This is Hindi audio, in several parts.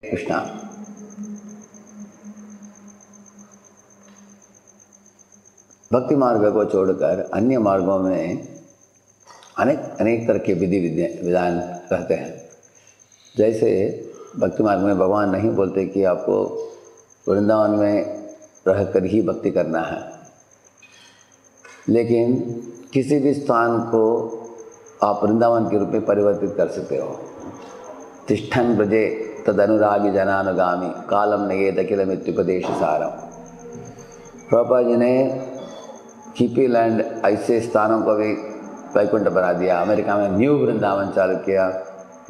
कृष्णा। भक्ति मार्ग को छोड़कर अन्य मार्गों में अनेक तरह के विधान रहते हैं। जैसे भक्ति मार्ग में भगवान नहीं बोलते कि आपको वृंदावन में रहकर ही भक्ति करना है, लेकिन किसी भी स्थान को आप वृंदावन के रूप में परिवर्तित कर सकते हो। तिष्ठन् ब्रजे तदनुरागी जनानुगामी कालम नयेत अखिलमित्युपदेश सारम। प्रभुपाद जी ने हिपी लैंड ऐसे स्थानों को भी वैकुंठ बना दिया। अमेरिका में न्यू वृंदावन चालू किया,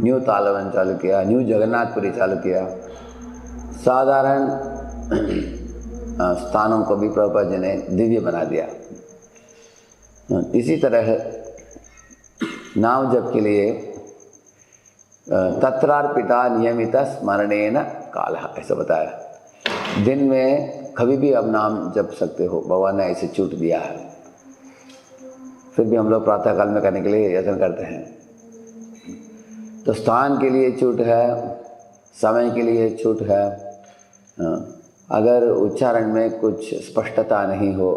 न्यू तालवन चालू किया, न्यू जगन्नाथपुरी चालू किया। साधारण स्थानों को भी प्रभुपाद जी ने दिव्य बना दिया। इसी तरह नाम जप के लिए तत्रार्पिता नियमित स्मरणेन कालः, ऐसा बताया। दिन में कभी भी अब नाम जप सकते हो, भगवान ने ऐसे छूट दिया है। फिर भी हम लोग प्रातः काल में करने के लिए यत्न करते हैं। तो स्थान के लिए छूट है, समय के लिए छूट है। अगर उच्चारण में कुछ स्पष्टता नहीं हो,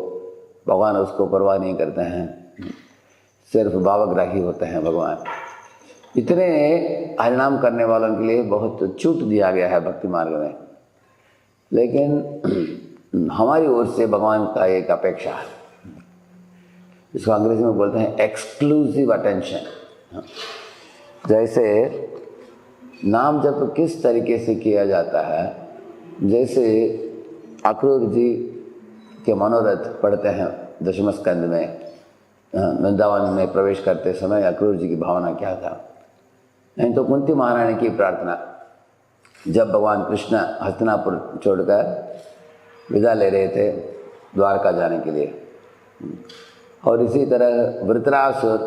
भगवान उसको परवाह नहीं करते हैं, सिर्फ भावग्राही होते हैं भगवान। इतने हरिनाम करने वालों के लिए बहुत छूट दिया गया है भक्ति मार्ग में। लेकिन हमारी ओर से भगवान का एक अपेक्षा है, इसको अंग्रेजी में बोलते हैं एक्सक्लूसिव अटेंशन। जैसे नाम जप किस तरीके से किया जाता है, जैसे अक्रूर जी के मनोरथ पढ़ते हैं दशम स्कंद में। वृंदावन में प्रवेश करते समय अक्रूर जी की भावना क्या था। नहीं तो कुंती महारानी की प्रार्थना, जब भगवान कृष्ण हस्तिनापुर छोड़कर विदा ले रहे थे द्वारका जाने के लिए, और इसी तरह वृत्रासुर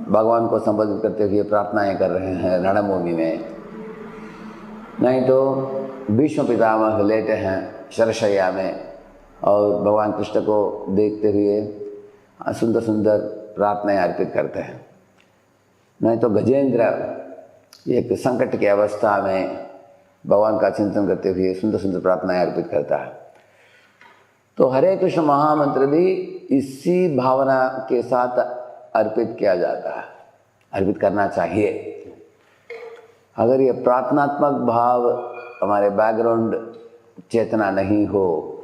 भगवान को संबोधित करते हुए प्रार्थनाएं कर रहे हैं रणभूमि में। नहीं तो भीष्म पितामह लेटे हैं शरशय्या में और भगवान कृष्ण को देखते हुए सुंदर सुंदर प्रार्थनाएं अर्पित करते हैं। नहीं तो गजेंद्र एक संकट की अवस्था में भगवान का चिंतन करते हुए सुंदर सुंदर प्रार्थनाएं अर्पित करता है। तो हरे कृष्ण महामंत्र भी इसी भावना के साथ अर्पित किया जाता है, अर्पित करना चाहिए। अगर ये प्रार्थनात्मक भाव हमारे बैकग्राउंड चेतना नहीं हो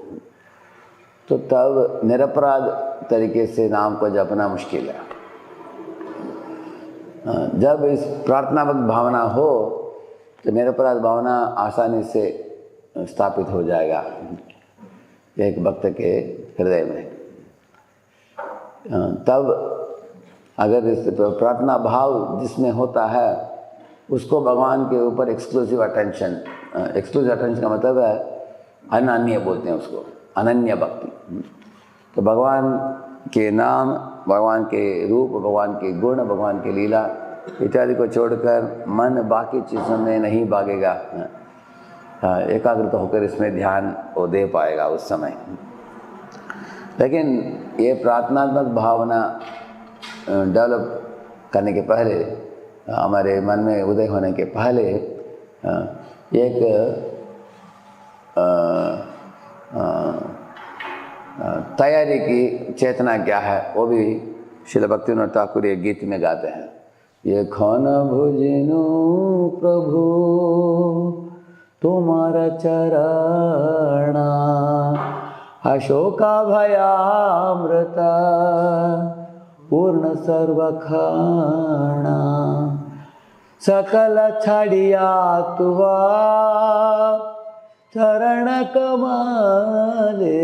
तो तब निरपराध तरीके से नाम को जपना मुश्किल है। जब इस प्रार्थनात्मक भावना हो तो निरपराध भावना आसानी से स्थापित हो जाएगा एक भक्त के हृदय में। तब अगर इस प्रार्थना भाव जिसमें होता है उसको भगवान के ऊपर एक्सक्लूसिव अटेंशन का मतलब है अनन्य, बोलते हैं उसको अनन्य भक्ति। तो भगवान के नाम, भगवान के रूप, भगवान के गुण, भगवान की लीला इत्यादि को छोड़कर मन बाकी चीज़ों में नहीं भागेगा, एकाग्रत होकर इसमें ध्यान वो दे पाएगा उस समय। लेकिन ये प्रार्थनात्मक भावना डेवलप करने के पहले, हमारे मन में उदय होने के पहले एक तैयारी की चेतना क्या है, वो भी श्रील भक्तिविनोद ठाकुर एक गीत में गाते हैं। ये खन भुजिनु प्रभु तुम्हारा चरणा, अशोका भयामृता पूर्ण सर्वखाणा, सकल छड़िया तुवा चरण कमले,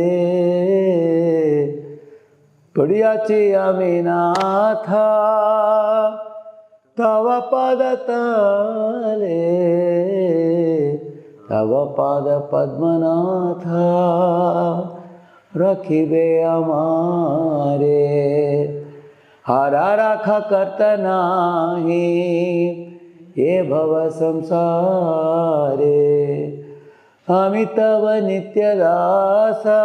पड़ियाची अमीनाथा तव पद तले, तव पद पद्मनाथा रखिबे हमारे, हरा राखा करता नाही ये भव संसारे, आमी तव नित्य दासा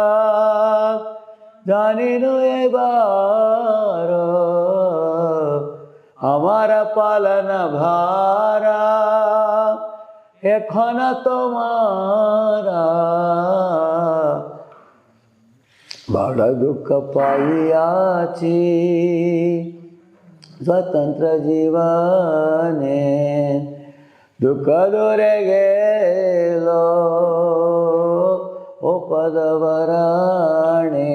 जानिनो ये बार, हमारा पालन भारा এখন তোমারা বড় দুঃখ পাইয়াছি स्वतंत्र जीवने दुख दूरे गेलो ओ पदवराणे।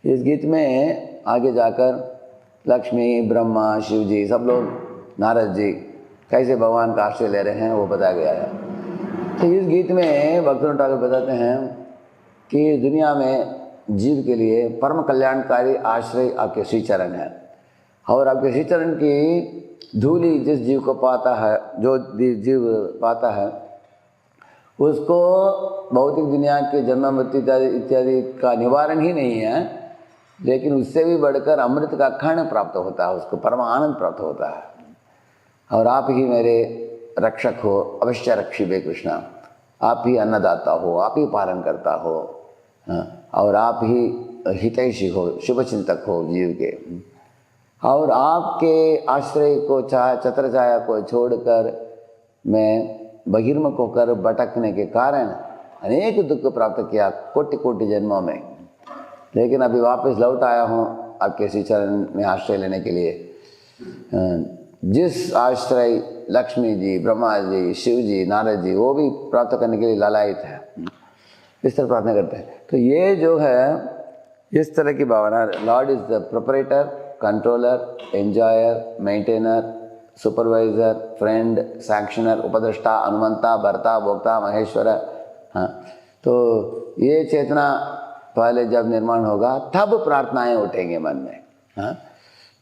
इस गीत में आगे जाकर लक्ष्मी, ब्रह्मा, शिव जी, सब लोग, नारद जी कैसे भगवान का आश्रय ले रहे हैं वो बताया गया है। तो इस गीत में भक्तिविनोद ठाकुर बताते हैं कि दुनिया में जीव के लिए परम कल्याणकारी आश्रय आपके श्री चरण है, और आपके श्री चरण की धूली जिस जीव को पाता है, जो जीव पाता है, उसको भौतिक दुनिया के जन्म मृत्यु इत्यादि का निवारण ही नहीं है, लेकिन उससे भी बढ़कर अमृत का क्षण प्राप्त होता है, उसको परम आनंद प्राप्त होता है। और आप ही मेरे रक्षक हो, अवश्य रक्षी बे कृष्णा, आप ही अन्नदाता हो, आप ही पालन करता हो, और आप ही हितैषी हो, शुभचिंतक हो जीव के। और आपके आश्रय को छत्र छाया को छोड़कर मैं बहिर्मुख होकर भटकने के कारण अनेक दुख प्राप्त किया कोटि कोटि जन्मों में, लेकिन अभी वापस लौट आया हूँ आपके श्री चरण में आश्रय लेने के लिए। जिस आश्रय लक्ष्मी जी, ब्रह्मा जी, शिव जी, नारद जी, वो भी प्राप्त करने के लिए लालायित है, इस तरह प्रार्थना करते हैं। तो ये जो है इस तरह की भावना, lord is the proprietor, controller, enjoyer, maintainer, supervisor, friend, sanctioner, उपदेष्टा, अनुमंता, भर्ता, भोक्ता, महेश्वर। हाँ, तो ये चेतना पहले जब निर्माण होगा तब प्रार्थनाएं उठेंगे मन में। हाँ,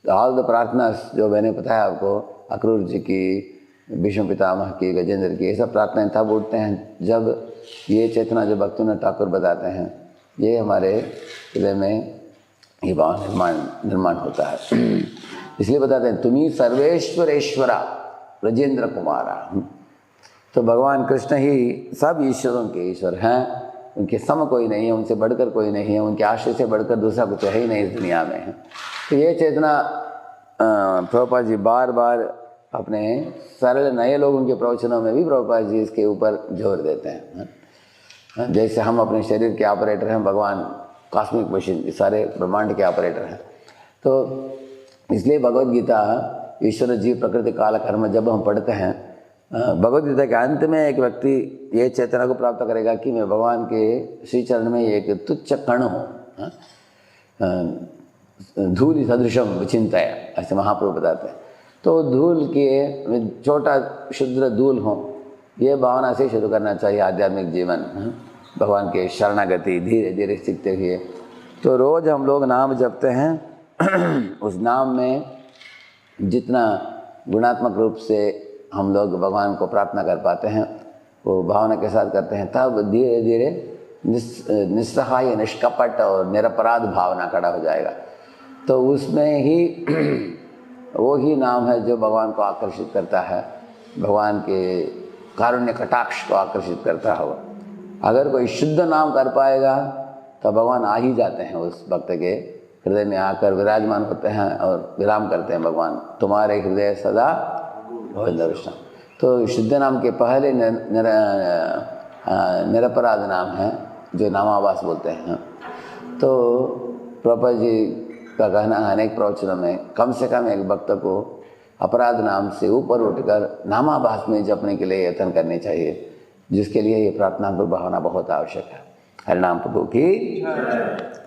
ऑल द प्रार्थना जो मैंने बताया आपको, अक्रूर जी की, भीष्म पितामह की, गजेंद्र की, ये सब प्रार्थनाएं तब उठते हैं जब ये चेतना जो भक्तिविनोद ठाकुर बताते हैं, ये हमारे हृदय में ये भाव निर्माण होता है। इसलिए बताते हैं तुम्ही सर्वेश्वरेश्वरा ब्रजेंद्र कुमारा। तो भगवान कृष्ण ही सब ईश्वरों के ईश्वर हैं, उनके सम कोई नहीं है, उनसे बढ़कर कोई नहीं है, उनके आश्रय से बढ़कर दूसरा कुछ है ही नहीं इस दुनिया में। तो ये चेतना प्रभुपाद जी बार बार अपने सरल नए लोगों के प्रवचनों में भी प्रभुपाद जी इसके ऊपर जोर देते हैं। जैसे हम अपने शरीर के ऑपरेटर हैं, भगवान कॉस्मिक मशीन, सारे ब्रह्मांड के ऑपरेटर हैं। तो इसलिए भगवद गीता, ईश्वर जीव प्रकृति काल कर्म जब हम पढ़ते हैं, भगवद गीता के अंत में एक व्यक्ति ये चेतना को प्राप्त करेगा कि मैं भगवान के श्री चरण में एक तुच्छ कण हूँ, धूल सदृशम विचिंतय, ऐसे महाप्रभु बताते हैं। तो धूल के छोटा शुद्र धूल हो, ये भावना से शुरू करना चाहिए आध्यात्मिक जीवन। भगवान के शरणागति धीरे धीरे सीखते हुए। तो रोज़ हम लोग नाम जपते हैं, उस नाम में जितना गुणात्मक रूप से हम लोग भगवान को प्रार्थना कर पाते हैं, वो भावना के साथ करते हैं, तब धीरे धीरे निस्सहाय, निष्कपट और निरपराध भावना खड़ा हो जाएगा। तो उसमें ही वो ही नाम है जो भगवान को आकर्षित करता है, भगवान के कारुण्य कटाक्ष को आकर्षित करता है। अगर कोई शुद्ध नाम कर पाएगा तो भगवान आ ही जाते हैं, उस भक्त के हृदय में आकर विराजमान होते हैं और विराम करते हैं। भगवान तुम्हारे हृदय सदा गोविंद कृष्ण। तो शुद्ध नाम के पहले निरपराध नाम है जो नामावास बोलते हैं। तो प्रभुपाद जी का कहना है अनेक प्रवचनों में, कम से कम एक भक्त को अपराध नाम से ऊपर उठकर नामाभास में जपने के लिए यत्न करनी चाहिए, जिसके लिए ये प्रार्थना भावना बहुत आवश्यक है। हरिनाम प्रभु की